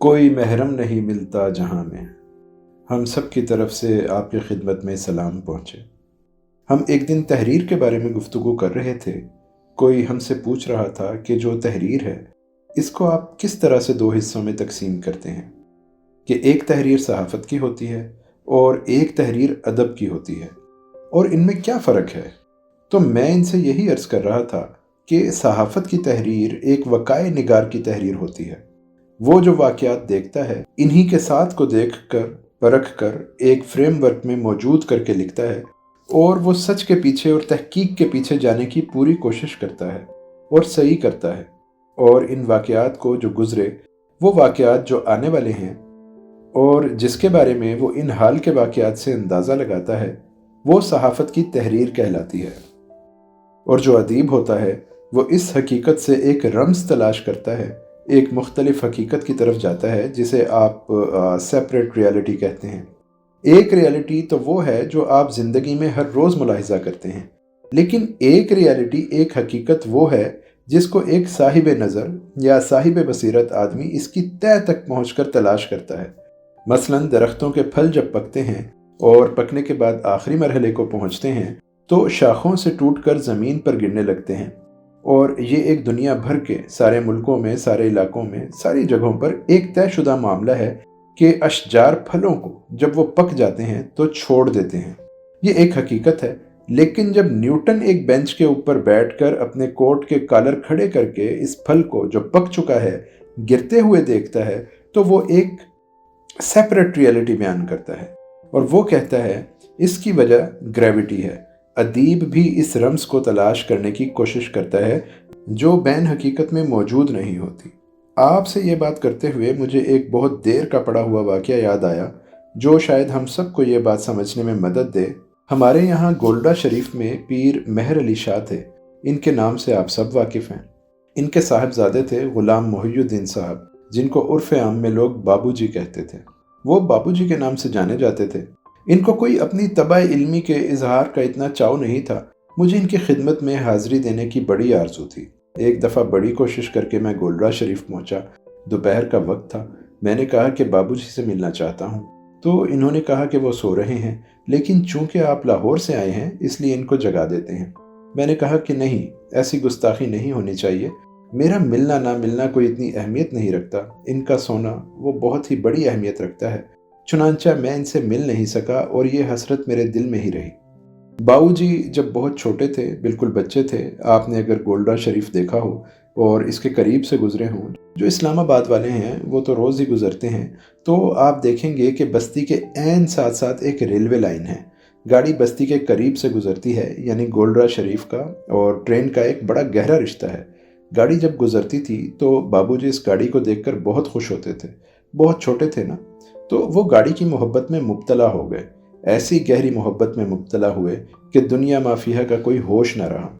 कोई महरम नहीं मिलता जहां में। हम सब की तरफ से आपकी खिदमत में सलाम पहुँचे। हम एक दिन तहरीर के बारे में गुफ्तगू कर रहे थे। कोई हमसे पूछ रहा था कि जो तहरीर है, इसको आप किस तरह से दो हिस्सों में तकसीम करते हैं, कि एक तहरीर सहाफ़त की होती है और एक तहरीर अदब की होती है, और इनमें क्या फ़र्क है। तो मैं इनसे यही अर्ज़ कर रहा था कि सहाफ़त की तहरीर एक वक़ाए निगार की तहरीर होती है। वो जो वाक़यात देखता है, इन्हीं के साथ को देख कर, परख कर एक फ्रेमवर्क में मौजूद करके लिखता है, और वो सच के पीछे और तहकीक के पीछे जाने की पूरी कोशिश करता है और सही करता है। और इन वाक़यात को जो गुज़रे, वो वाक़यात जो आने वाले हैं और जिसके बारे में वो इन हाल के वाक़यात से अंदाज़ा लगाता है, वो सहाफ़त की तहरीर कहलाती है। और जो अदीब होता है, वो इस हकीकत से एक रम्ज़ तलाश करता है, एक मुख्तलिफ हकीकत की तरफ जाता है, जिसे आप सेपरेट रियलिटी कहते हैं। एक रियलिटी तो वो है जो आप ज़िंदगी में हर रोज़ मुलाहिज़ा करते हैं, लेकिन एक रियलिटी, एक हकीकत वो है जिसको एक साहिब नज़र या साहिब बसीरत आदमी इसकी तह तक पहुँचकर तलाश करता है। मसलन दरख्तों के फल जब पकते हैं और पकने के बाद आखिरी मरहले को पहुँचते हैं, तो शाखों से टूटकर ज़मीन पर गिरने लगते हैं। और ये एक दुनिया भर के सारे मुल्कों में, सारे इलाकों में, सारी जगहों पर एक तयशुदा मामला है कि अशजार फलों को जब वो पक जाते हैं तो छोड़ देते हैं। ये एक हकीकत है। लेकिन जब न्यूटन एक बेंच के ऊपर बैठकर अपने कोट के कॉलर खड़े करके इस फल को जो पक चुका है गिरते हुए देखता है, तो वो एक सेपरेट रियलिटी बयान करता है और वो कहता है इसकी वजह ग्रेविटी है। अदीब भी इस रम्ज़ को तलाश करने की कोशिश करता है जो बैन हकीकत में मौजूद नहीं होती। आपसे ये बात करते हुए मुझे एक बहुत देर का पड़ा हुआ वाक़या याद आया, जो शायद हम सबको ये बात समझने में मदद दे। हमारे यहाँ गोल्डा शरीफ में पीर मेहर अली शाह थे। इनके नाम से आप सब वाकिफ़ हैं। इनके साहबजादे थे ग़ुलाम मोहिउद्दीन साहब, जिनको उर्फ़ आम में लोग बाबूजी कहते थे। वो बाबूजी के नाम से जाने जाते थे। इनको कोई अपनी तबाह इल्मी के इजहार का इतना चाव नहीं था। मुझे इनकी खिदमत में हाज़िरी देने की बड़ी आरज़ू थी। एक दफ़ा बड़ी कोशिश करके मैं गोल्डा शरीफ पहुंचा। दोपहर का वक्त था। मैंने कहा कि बाबूजी से मिलना चाहता हूं। तो इन्होंने कहा कि वो सो रहे हैं, लेकिन चूंकि आप लाहौर से आए हैं इसलिए इनको जगा देते हैं। मैंने कहा कि नहीं, ऐसी गुस्ताखी नहीं होनी चाहिए। मेरा मिलना ना मिलना कोई इतनी अहमियत नहीं रखता, इनका सोना वो बहुत ही बड़ी अहमियत रखता है। चुनांचा मैं इनसे मिल नहीं सका और ये हसरत मेरे दिल में ही रही। बाबूजी जब बहुत छोटे थे, बिल्कुल बच्चे थे, आपने अगर गोल्डा शरीफ देखा हो और इसके करीब से गुजरे हों, जो इस्लामाबाद वाले हैं वो तो रोज़ ही गुजरते हैं, तो आप देखेंगे कि बस्ती के ऐन साथ साथ एक रेलवे लाइन है। गाड़ी बस्ती के करीब से गुजरती है, यानी गोल्डा शरीफ का और ट्रेन का एक बड़ा गहरा रिश्ता है। गाड़ी जब गुजरती थी तो बाबूजी इस गाड़ी को देखकर बहुत खुश होते थे। बहुत छोटे थे ना, तो वो गाड़ी की मोहब्बत में मुब्तला हो गए। ऐसी गहरी मोहब्बत में मुब्तला हुए कि दुनिया माफिया का कोई होश न रहा।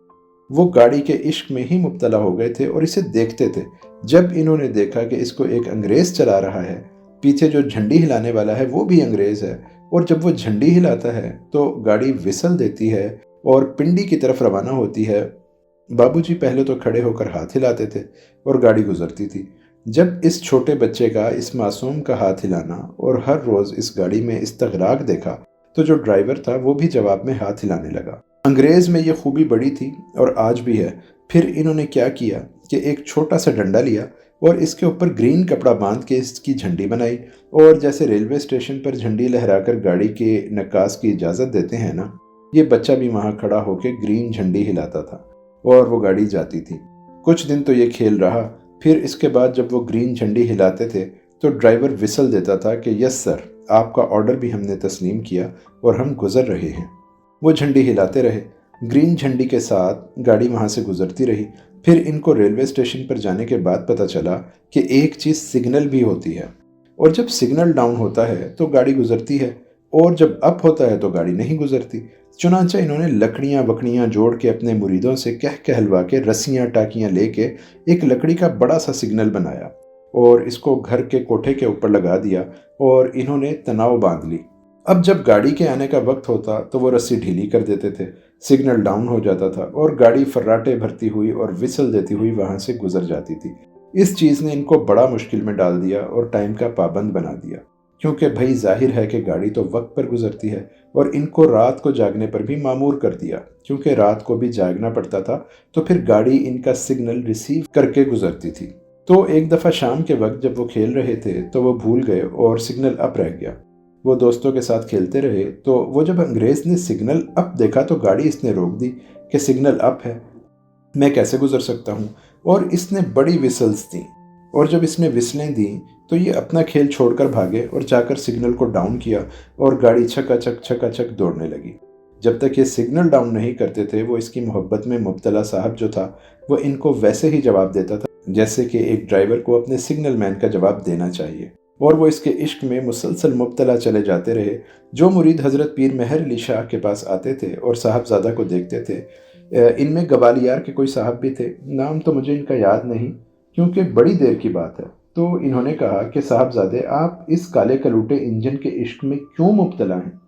वो गाड़ी के इश्क में ही मुब्तला हो गए थे और इसे देखते थे। जब इन्होंने देखा कि इसको एक अंग्रेज़ चला रहा है, पीछे जो झंडी हिलाने वाला है वो भी अंग्रेज़ है, और जब वो झंडी हिलाता है तो गाड़ी विसल देती है और पिंडी की तरफ रवाना होती है। बाबूजी पहले तो खड़े होकर हाथ हिलाते थे और गाड़ी गुजरती थी। जब इस छोटे बच्चे का, इस मासूम का हाथ हिलाना और हर रोज़ इस गाड़ी में इस्तगराक देखा, तो जो ड्राइवर था वो भी जवाब में हाथ हिलाने लगा। अंग्रेज़ में ये खूबी बड़ी थी और आज भी है। फिर इन्होंने क्या किया कि एक छोटा सा डंडा लिया और इसके ऊपर ग्रीन कपड़ा बांध के इसकी झंडी बनाई, और जैसे रेलवे स्टेशन पर झंडी लहराकर गाड़ी के नक्कास की इजाज़त देते हैं ना, ये बच्चा भी वहाँ खड़ा होकर ग्रीन झंडी हिलाता था और वो गाड़ी जाती थी। कुछ दिन तो ये खेल रहा। फिर इसके बाद जब वो ग्रीन झंडी हिलाते थे तो ड्राइवर विसल देता था कि यस सर, आपका ऑर्डर भी हमने तस्लीम किया और हम गुजर रहे हैं। वो झंडी हिलाते रहे। ग्रीन झंडी के साथ गाड़ी वहाँ से गुजरती रही। फिर इनको रेलवे स्टेशन पर जाने के बाद पता चला कि एक चीज़ सिग्नल भी होती है, और जब सिग्नल डाउन होता है तो गाड़ी गुजरती है, और जब अप होता है तो गाड़ी नहीं गुजरती। चुनांचा इन्होंने लकड़ियाँ वकड़ियाँ जोड़ के अपने मुरीदों से कहलवा के रस्सियाँ टाकियाँ लेके एक लकड़ी का बड़ा सा सिग्नल बनाया और इसको घर के कोठे के ऊपर लगा दिया, और इन्होंने तनाव बांध ली। अब जब गाड़ी के आने का वक्त होता तो वो रस्सी ढीली कर देते थे, सिग्नल डाउन हो जाता था और गाड़ी फर्राटे भरती हुई और विसल देती हुई वहाँ से गुजर जाती थी। इस चीज़ ने इनको बड़ा मुश्किल में डाल दिया और टाइम का पाबंद बना दिया, क्योंकि भाई जाहिर है कि गाड़ी तो वक्त पर गुजरती है, और इनको रात को जागने पर भी मामूर कर दिया, क्योंकि रात को भी जागना पड़ता था, तो फिर गाड़ी इनका सिग्नल रिसीव करके गुजरती थी। तो एक दफ़ा शाम के वक्त जब वो खेल रहे थे तो वो भूल गए और सिग्नल अप रह गया। वो दोस्तों के साथ खेलते रहे, तो वो जब अंग्रेज़ ने सिग्नल अप देखा तो गाड़ी इसने रोक दी कि सिग्नल अप है, मैं कैसे गुजर सकता हूँ। और इसने बड़ी विसल्स दी, और जब इसने विसलें दी तो ये अपना खेल छोड़कर भागे और जाकर सिग्नल को डाउन किया, और गाड़ी छकाछक दौड़ने लगी। जब तक ये सिग्नल डाउन नहीं करते थे वो इसकी मोहब्बत में मुब्तला साहब जो था वो इनको वैसे ही जवाब देता था जैसे कि एक ड्राइवर को अपने सिग्नल मैन का जवाब देना चाहिए, और वो इसके इश्क में मुसलसल मुब्तला चले जाते रहे। जो मुरीद हज़रत पीर मेहर अली शाह के पास आते थे और साहबजादा को देखते थे, इनमें गवालियार के कोई साहब भी थे, नाम तो मुझे इनका याद नहीं क्योंकि बड़ी देर की बात है। तो इन्होंने कहा कि साहबजादे, आप इस काले कलूटे इंजन के इश्क में क्यों मुब्तला हैं?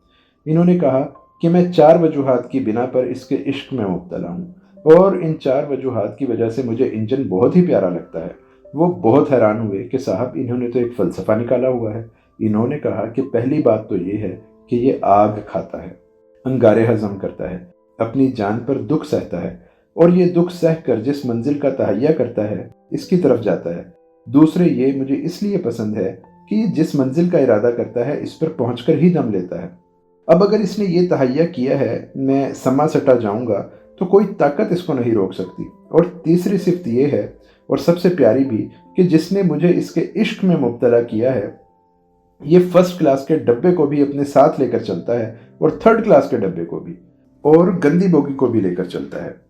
इन्होंने कहा कि मैं 4 वजूहात की बिना पर इसके इश्क में मुब्तला हूँ, और इन 4 वजूहात की वजह से मुझे इंजन बहुत ही प्यारा लगता है। वो बहुत हैरान हुए कि साहब इन्होंने तो एक फ़लसफ़ा निकाला हुआ है। इन्होंने कहा कि पहली बात तो ये है कि ये आग खाता है, अंगारे हज़म करता है, अपनी जान पर दुख सहता है, और ये दुख सह कर जिस मंजिल का तहैया करता है इसकी तरफ जाता है। दूसरे, ये मुझे इसलिए पसंद है कि जिस मंजिल का इरादा करता है इस पर पहुंचकर ही दम लेता है। अब अगर इसने ये तहैया किया है मैं समा सटा जाऊंगा तो कोई ताकत इसको नहीं रोक सकती। और तीसरी सिफ्त ये है, और सबसे प्यारी भी, कि जिसने मुझे इसके इश्क में मुब्तला किया है ये फर्स्ट क्लास के डब्बे को भी अपने साथ लेकर चलता है, और थर्ड क्लास के डब्बे को भी, और गंदी बोगी को भी लेकर चलता है।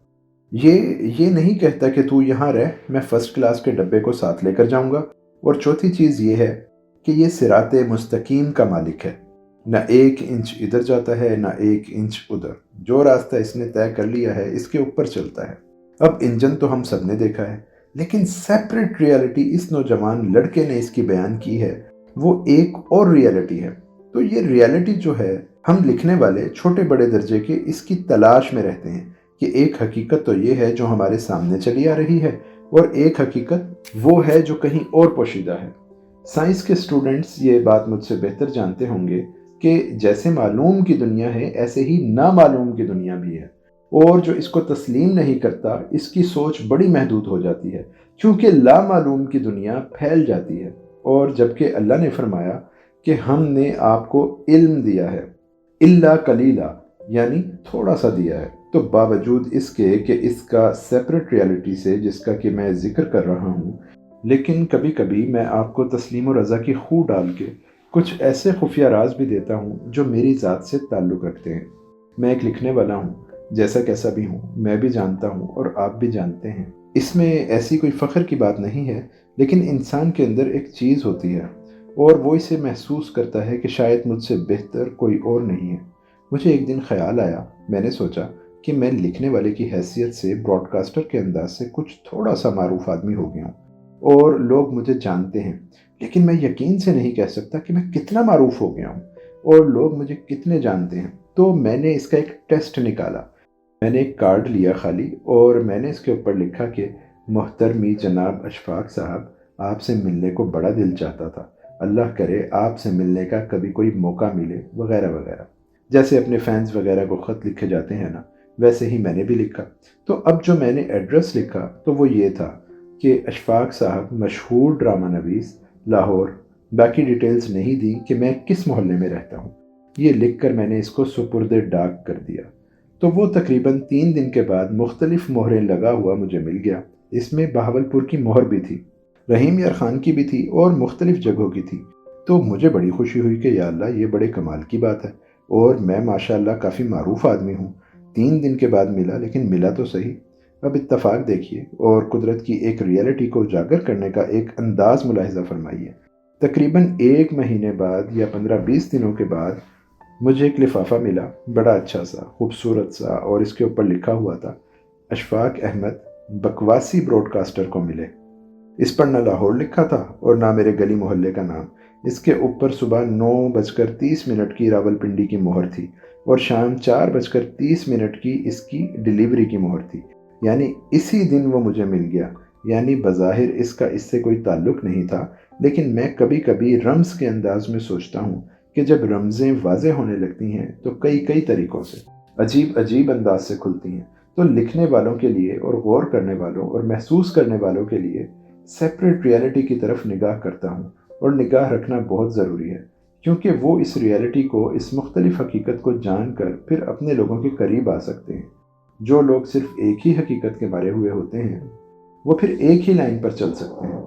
ये नहीं कहता कि तू यहाँ रह, मैं फर्स्ट क्लास के डब्बे को साथ लेकर जाऊंगा। और चौथी चीज़ ये है कि ये सिराते मुस्तकीम का मालिक है, न 1 इंच इधर जाता है न 1 इंच उधर। जो रास्ता इसने तय कर लिया है इसके ऊपर चलता है। अब इंजन तो हम सब ने देखा है, लेकिन सेपरेट रियलिटी इस नौजवान लड़के ने इसकी बयान की है, वो एक और रियलिटी है। तो ये रियलिटी जो है, हम लिखने वाले छोटे बड़े दर्जे के इसकी तलाश में रहते हैं कि एक हकीकत तो ये है जो हमारे सामने चली आ रही है, और एक हकीकत वो है जो कहीं और पोशीदा है। साइंस के स्टूडेंट्स ये बात मुझसे बेहतर जानते होंगे कि जैसे मालूम की दुनिया है ऐसे ही नामालूम की दुनिया भी है, और जो इसको तस्लीम नहीं करता इसकी सोच बड़ी महदूद हो जाती है, क्योंकि लामालूम की दुनिया फैल जाती है। और जबकि अल्लाह ने फरमाया कि हमने आपको इल्म दिया है, इल्ला कलीला, यानी थोड़ा सा दिया है, तो बावजूद इसके कि इसका सेपरेट रियलिटी से जिसका कि मैं जिक्र कर रहा हूँ, लेकिन कभी कभी मैं आपको तस्लीम और रज़ा की खू डाल के कुछ ऐसे खुफिया राज भी देता हूँ जो मेरी ज़ात से ताल्लुक़ रखते हैं। मैं एक लिखने वाला हूँ, जैसा कैसा भी हूँ, मैं भी जानता हूँ और आप भी जानते हैं। इसमें ऐसी कोई फ़ख्र की बात नहीं है, लेकिन इंसान के अंदर एक चीज़ होती है और वो इसे महसूस करता है कि शायद मुझसे बेहतर कोई और नहीं है। मुझे एक दिन ख्याल आया, मैंने सोचा कि मैं लिखने वाले की हैसियत से ब्रॉडकास्टर के अंदाज से कुछ थोड़ा सा मारूफ आदमी हो गया हूँ और लोग मुझे जानते हैं, लेकिन मैं यकीन से नहीं कह सकता कि मैं कितना मारूफ हो गया हूँ और लोग मुझे कितने जानते हैं। तो मैंने इसका एक टेस्ट निकाला। मैंने एक कार्ड लिया खाली और मैंने इसके ऊपर लिखा कि मोहतरमी जनाब अशफाक साहब, आपसे मिलने को बड़ा दिल चाहता था, अल्लाह करे आपसे मिलने का कभी कोई मौका मिले, वगैरह वगैरह। जैसे अपने फैंस वगैरह को ख़त लिखे जाते हैं ना, वैसे ही मैंने भी लिखा। तो अब जो मैंने एड्रेस लिखा तो वो ये था कि अशफाक साहब, मशहूर ड्रामा नवीस, लाहौर। बाकी डिटेल्स नहीं दी कि मैं किस मोहल्ले में रहता हूँ। ये लिख कर मैंने इसको सुपुर्द डाक कर दिया। तो वो तकरीबन 3 दिन के बाद मुख्तलिफ मोहरें लगा हुआ मुझे मिल गया। इसमें बहावलपुर की मोहर भी थी, रहीम यार खान की भी थी और मुख्तलिफ जगहों की थी। तो मुझे बड़ी खुशी हुई कि या अल्लाह, ये बड़े कमाल की बात है और मैं माशाअल्लाह काफ़ी मारूफ आदमी हूँ। 3 दिन के बाद मिला, लेकिन मिला तो सही। अब इत्तफाक देखिए और कुदरत की एक रियलिटी को उजागर करने का एक अंदाज़ मुलाहिज़ा फरमाइए। तकरीबन 1 महीने बाद या 15-20 दिनों के बाद मुझे एक लिफाफा मिला, बड़ा अच्छा सा, खूबसूरत सा, और इसके ऊपर लिखा हुआ था अशफाक अहमद बकवासी ब्रॉडकास्टर को मिले। इस पर ना लाहौर लिखा था और ना मेरे गली मोहल्ले का नाम। इसके ऊपर सुबह 9:30 की रावलपिंडी की मोहर थी और शाम 4:30 की इसकी डिलीवरी की मोहर थी। یعنی اسی دن وہ مجھے مل گیا، یعنی بظاہر اس کا اس سے کوئی تعلق نہیں تھا، لیکن میں کبھی کبھی رمز کے انداز میں سوچتا ہوں کہ جب رمزیں واضح ہونے لگتی ہیں تو کئی طریقوں سے عجیب عجیب انداز سے کھلتی ہیں، تو لکھنے والوں کے لیے اور غور کرنے والوں اور محسوس کرنے والوں کے لیے سیپریٹ ریئلٹی کی طرف نگاہ کرتا ہوں، اور نگاہ رکھنا بہت ضروری ہے، کیونکہ وہ اس ریئلٹی کو، اس مختلف حقیقت کو جان کر پھر اپنے لوگوں کے قریب آ سکتے ہیں۔ جو لوگ صرف ایک ہی حقیقت کے مارے ہوئے ہوتے ہیں وہ پھر ایک ہی لائن پر چل سکتے ہیں۔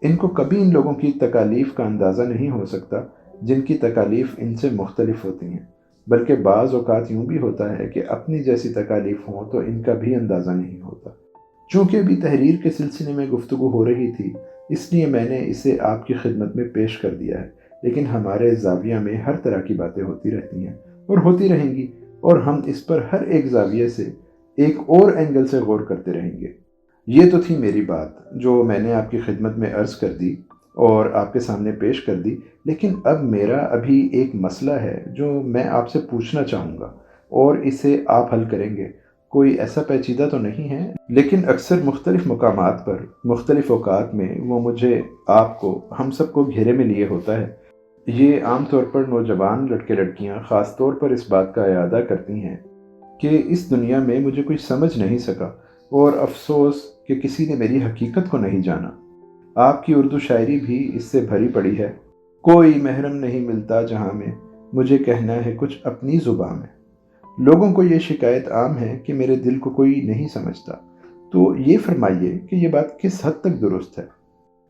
ان کو کبھی ان لوگوں کی تکالیف کا اندازہ نہیں ہو سکتا جن کی تکالیف ان سے مختلف ہوتی ہیں، بلکہ بعض اوقات یوں بھی ہوتا ہے کہ اپنی جیسی تکالیف ہوں تو ان کا بھی اندازہ نہیں ہوتا۔ چونکہ ابھی تحریر کے سلسلے میں گفتگو ہو رہی تھی، اس لیے میں نے اسے آپ کی خدمت میں پیش کر دیا ہے، لیکن ہمارے زاویہ میں ہر طرح کی باتیں ہوتی رہتی ہیں اور ہوتی رہیں گی، اور ہم اس پر ہر ایک زاویے سے ایک اور اینگل سے غور کرتے رہیں گے۔ یہ تو تھی میری بات جو میں نے آپ کی خدمت میں عرض کر دی اور آپ کے سامنے پیش کر دی، لیکن اب میرا ابھی ایک مسئلہ ہے جو میں آپ سے پوچھنا چاہوں گا، اور اسے آپ حل کریں گے۔ کوئی ایسا پیچیدہ تو نہیں ہے، لیکن اکثر مختلف مقامات پر، مختلف اوقات میں وہ مجھے، آپ کو، ہم سب کو گھیرے میں لیے ہوتا ہے۔ یہ عام طور پر نوجوان لڑکے لڑکیاں خاص طور پر اس بات کا اعادہ کرتی ہیں کہ اس دنیا میں مجھے کوئی سمجھ نہیں سکا، اور افسوس کہ کسی نے میری حقیقت کو نہیں جانا۔ آپ کی اردو شاعری بھی اس سے بھری پڑی ہے۔ کوئی محرم نہیں ملتا جہاں میں، مجھے کہنا ہے کچھ اپنی زبان میں۔ لوگوں کو یہ شکایت عام ہے کہ میرے دل کو کوئی نہیں سمجھتا، تو یہ فرمائیے کہ یہ بات کس حد تک درست ہے؟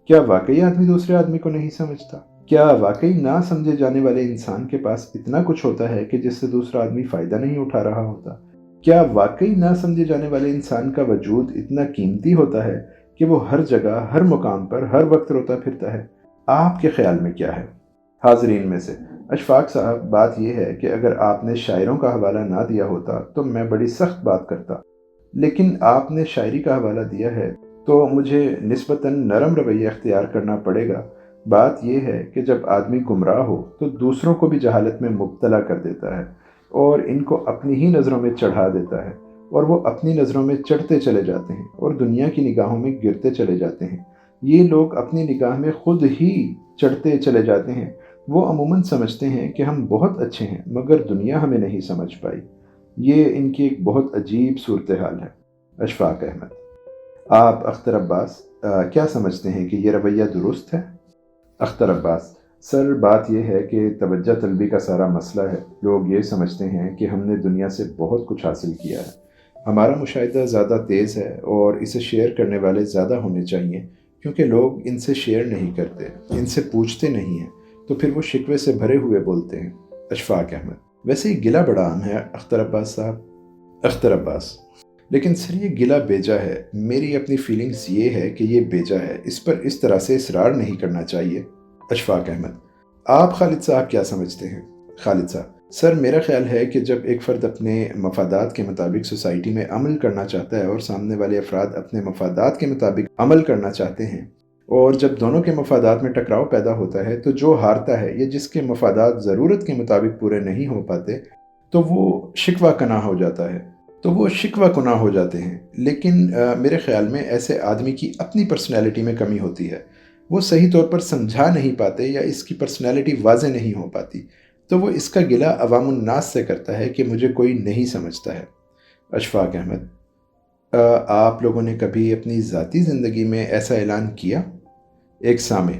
کیا واقعی آدمی دوسرے آدمی کو نہیں سمجھتا؟ کیا واقعی نہ سمجھے جانے والے انسان کے پاس اتنا کچھ ہوتا ہے کہ جس سے دوسرا آدمی فائدہ نہیں اٹھا رہا ہوتا؟ کیا واقعی نہ سمجھے جانے والے انسان کا وجود اتنا قیمتی ہوتا ہے کہ وہ ہر جگہ، ہر مقام پر، ہر وقت روتا پھرتا ہے؟ آپ کے خیال میں کیا ہے؟ حاضرین میں سے اشفاق صاحب، بات یہ ہے کہ اگر آپ نے شاعروں کا حوالہ نہ دیا ہوتا تو میں بڑی سخت بات کرتا، لیکن آپ نے شاعری کا حوالہ دیا ہے تو مجھے نسبتاً نرم رویہ اختیار کرنا پڑے گا۔ بات یہ ہے کہ جب آدمی گمراہ ہو تو دوسروں کو بھی جہالت میں مبتلا کر دیتا ہے، اور ان کو اپنی ہی نظروں میں چڑھا دیتا ہے، اور وہ اپنی نظروں میں چڑھتے چلے جاتے ہیں اور دنیا کی نگاہوں میں گرتے چلے جاتے ہیں۔ یہ لوگ اپنی نگاہ میں خود ہی چڑھتے چلے جاتے ہیں۔ وہ عموماً سمجھتے ہیں کہ ہم بہت اچھے ہیں مگر دنیا ہمیں نہیں سمجھ پائی۔ یہ ان کی ایک بہت عجیب صورتحال ہے۔ اشفاق احمد: آپ اختر عباس کیا سمجھتے ہیں کہ یہ رویہ درست ہے؟ اختر عباس: سر، بات یہ ہے کہ توجہ طلبی کا سارا مسئلہ ہے۔ لوگ یہ سمجھتے ہیں کہ ہم نے دنیا سے بہت کچھ حاصل کیا ہے، ہمارا مشاہدہ زیادہ تیز ہے اور اسے شیئر کرنے والے زیادہ ہونے چاہیے، کیونکہ لوگ ان سے شیئر نہیں کرتے، ان سے پوچھتے نہیں ہیں، تو پھر وہ شکوے سے بھرے ہوئے بولتے ہیں۔ اشفاق احمد: ویسے یہ گلہ بڑا عام ہے اختر عباس صاحب۔ اختر عباس: لیکن سر، یہ گلہ بیجا ہے۔ میری اپنی فیلنگز یہ ہے کہ یہ بیجا ہے، اس پر اس طرح سے اصرار نہیں کرنا چاہیے۔ اشفاق احمد: آپ خالد صاحب کیا سمجھتے ہیں؟ خالد صاحب: سر، میرا خیال ہے کہ جب ایک فرد اپنے مفادات کے مطابق سوسائٹی میں عمل کرنا چاہتا ہے اور سامنے والے افراد اپنے مفادات کے مطابق عمل کرنا چاہتے ہیں، اور جب دونوں کے مفادات میں ٹکراؤ پیدا ہوتا ہے، تو جو ہارتا ہے یا جس کے مفادات ضرورت کے مطابق پورے نہیں ہو پاتے تو وہ شکوہ کناہ ہو جاتے ہیں۔ لیکن میرے خیال میں ایسے آدمی کی اپنی پرسنالٹی میں کمی ہوتی ہے، وہ صحیح طور پر سمجھا نہیں پاتے یا اس کی پرسنالٹی واضح نہیں ہو پاتی، تو وہ اس کا گلہ عوام الناس سے کرتا ہے کہ مجھے کوئی نہیں سمجھتا ہے۔ اشفاق احمد: آپ لوگوں نے کبھی اپنی ذاتی زندگی میں ایسا اعلان کیا؟ ایک سامع: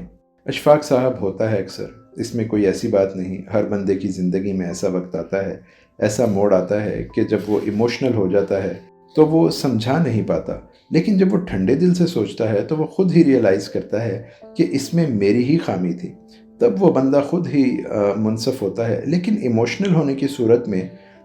اشفاق صاحب، ہوتا ہے اکثر، اس میں کوئی ایسی بات نہیں۔ ہر بندے کی زندگی میں ایسا وقت آتا ہے، ایسا موڑ آتا ہے کہ جب وہ ایموشنل ہو جاتا ہے تو وہ سمجھا نہیں پاتا، لیکن جب وہ ٹھنڈے دل سے سوچتا ہے تو وہ خود ہی ریئلائز کرتا ہے کہ اس میں میری ہی خامی تھی، تب وہ بندہ خود ہی منصف ہوتا ہے۔ لیکن ایموشنل ہونے کی صورت میں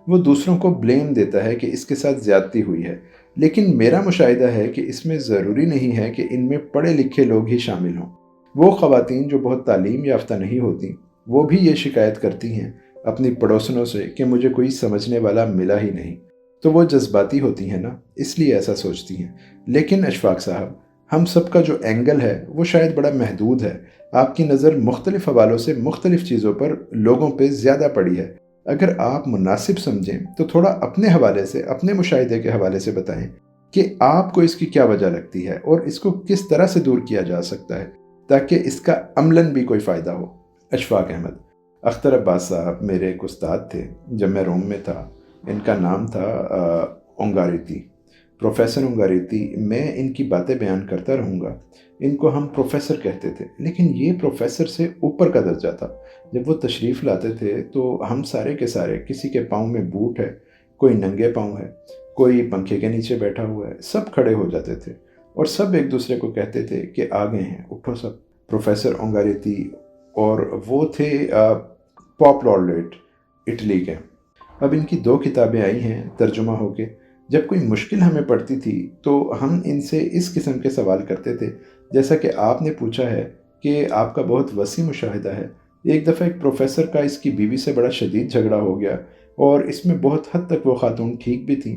وہ دوسروں کو بلیم دیتا ہے کہ اس کے ساتھ زیادتی ہوئی ہے۔ لیکن میرا مشاہدہ ہے کہ اس میں ضروری نہیں ہے کہ ان میں پڑھے لکھے لوگ ہی شامل ہوں۔ وہ خواتین جو بہت تعلیم یافتہ نہیں ہوتی، وہ بھی یہ شکایت کرتی ہیں اپنی پڑوسنوں سے کہ مجھے کوئی سمجھنے والا ملا ہی نہیں، تو وہ جذباتی ہوتی ہیں نا، اس لیے ایسا سوچتی ہیں۔ لیکن اشفاق صاحب، ہم سب کا جو اینگل ہے وہ شاید بڑا محدود ہے۔ آپ کی نظر مختلف حوالوں سے مختلف چیزوں پر، لوگوں پہ زیادہ پڑی ہے۔ اگر آپ مناسب سمجھیں تو تھوڑا اپنے حوالے سے، اپنے مشاہدے کے حوالے سے بتائیں کہ آپ کو اس کی کیا وجہ لگتی ہے اور اس کو کس طرح سے دور کیا جا سکتا ہے تاکہ اس کا عملاً بھی کوئی فائدہ ہو۔ اشفاق احمد۔ اختر عباس صاحب میرے ایک استاد تھے جب میں روم میں تھا، ان کا نام تھا اونگاریتی، پروفیسر اونگاریتی۔ میں ان کی باتیں بیان کرتا رہوں گا۔ ان کو ہم پروفیسر کہتے تھے، لیکن یہ پروفیسر سے اوپر کا درجہ تھا۔ جب وہ تشریف لاتے تھے تو ہم سارے کے سارے، کسی کے پاؤں میں بوٹ ہے، کوئی ننگے پاؤں ہے، کوئی پنکھے کے نیچے بیٹھا ہوا ہے، سب کھڑے ہو جاتے تھے اور سب ایک دوسرے کو کہتے تھے کہ آ گئے ہیں، اٹھو سب۔ پروفیسر اونگاریتی، اور وہ تھے پاپ لارڈ اٹلی کے۔ اب ان کی 2 کتابیں آئی ہیں ترجمہ ہو کے۔ جب کوئی مشکل ہمیں پڑتی تھی تو ہم ان سے اس قسم کے سوال کرتے تھے جیسا کہ آپ نے پوچھا ہے کہ آپ کا بہت وسیع مشاہدہ ہے۔ ایک دفعہ ایک پروفیسر کا اس کی بیوی سے بڑا شدید جھگڑا ہو گیا اور اس میں بہت حد تک وہ خاتون ٹھیک بھی تھیں۔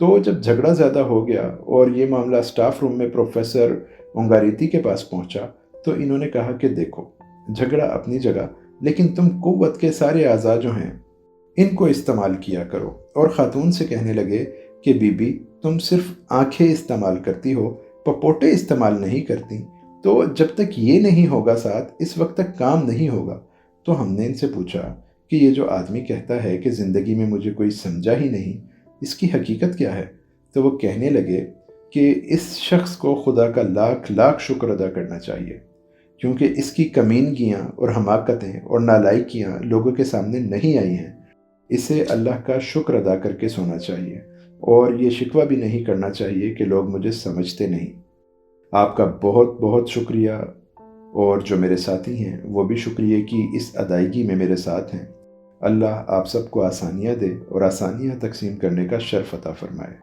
تو جب جھگڑا زیادہ ہو گیا اور یہ معاملہ اسٹاف روم میں پروفیسر اونگاریتی کے پاس پہنچا تو انہوں نے کہا کہ دیکھو، جھگڑا اپنی جگہ، لیکن تم قوت کے سارے اعضاء جو ہیں ان کو استعمال کیا کرو۔ اور خاتون سے کہنے لگے کہ بی بی، تم صرف آنکھیں استعمال کرتی ہو، پپوٹے استعمال نہیں کرتی، تو جب تک یہ نہیں ہوگا ساتھ، اس وقت تک کام نہیں ہوگا۔ تو ہم نے ان سے پوچھا کہ یہ جو آدمی کہتا ہے کہ زندگی میں مجھے کوئی سمجھا ہی نہیں، اس کی حقیقت کیا ہے؟ تو وہ کہنے لگے کہ اس شخص کو خدا کا لاکھ لاکھ شکر ادا کرنا چاہیے، کیونکہ اس کی کمینگیاں اور حماقتیں اور نالائکیاں لوگوں کے سامنے نہیں آئی ہیں۔ اسے اللہ کا شکر ادا کر کے سونا چاہیے اور یہ شکوہ بھی نہیں کرنا چاہیے کہ لوگ مجھے سمجھتے نہیں۔ آپ کا بہت بہت شکریہ، اور جو میرے ساتھی ہیں وہ بھی شکریہ کی اس ادائیگی میں میرے ساتھ ہیں۔ اللہ آپ سب کو آسانیاں دے اور آسانیاں تقسیم کرنے کا شرف عطا فرمائے۔